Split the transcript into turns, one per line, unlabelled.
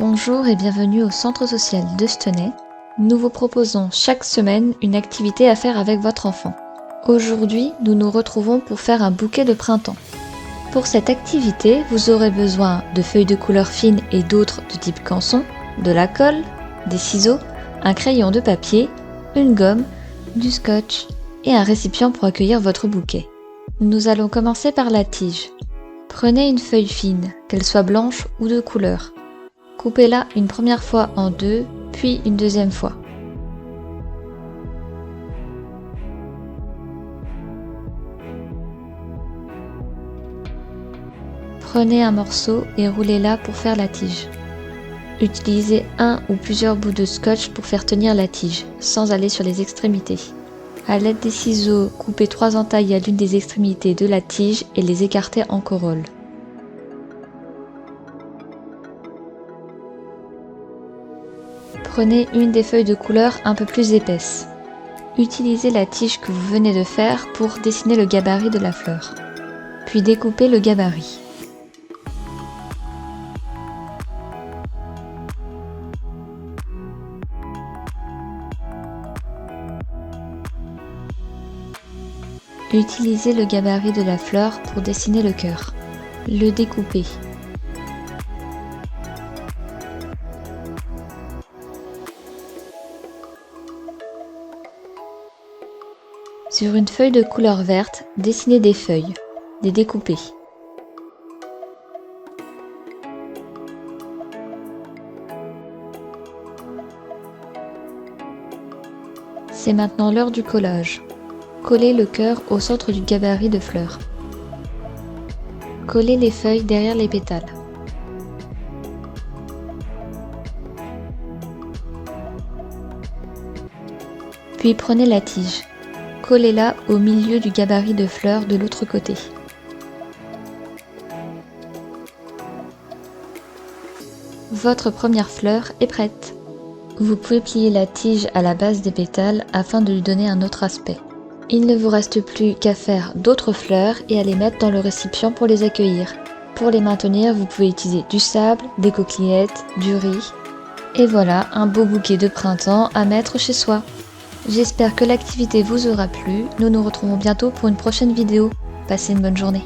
Bonjour et bienvenue au centre social de Stenay. Nous vous proposons chaque semaine une activité à faire avec votre enfant. Aujourd'hui, nous nous retrouvons pour faire un bouquet de printemps. Pour cette activité, vous aurez besoin de feuilles de couleur fine et d'autres de type canson, de la colle, des ciseaux, un crayon de papier, une gomme, du scotch et un récipient pour accueillir votre bouquet. Nous allons commencer par la tige. Prenez une feuille fine, qu'elle soit blanche ou de couleur. Coupez-la une première fois en deux, puis une deuxième fois. Prenez un morceau et roulez-la pour faire la tige. Utilisez un ou plusieurs bouts de scotch pour faire tenir la tige, sans aller sur les extrémités. À l'aide des ciseaux, coupez 3 entailles à l'une des extrémités de la tige et les écartez en corolle. Prenez une des feuilles de couleur un peu plus épaisse. Utilisez la tige que vous venez de faire pour dessiner le gabarit de la fleur. Puis découpez le gabarit. Utilisez le gabarit de la fleur pour dessiner le cœur. Le découpez. Sur une feuille de couleur verte, dessinez des feuilles, les découpez. C'est maintenant l'heure du collage. Collez le cœur au centre du gabarit de fleurs. Collez les feuilles derrière les pétales. Puis prenez la tige. Collez-la au milieu du gabarit de fleurs de l'autre côté. Votre première fleur est prête. Vous pouvez plier la tige à la base des pétales afin de lui donner un autre aspect. Il ne vous reste plus qu'à faire d'autres fleurs et à les mettre dans le récipient pour les accueillir. Pour les maintenir, vous pouvez utiliser du sable, des coquillettes, du riz. Et voilà, un beau bouquet de printemps à mettre chez soi. J'espère que l'activité vous aura plu. Nous nous retrouvons bientôt pour une prochaine vidéo. Passez une bonne journée.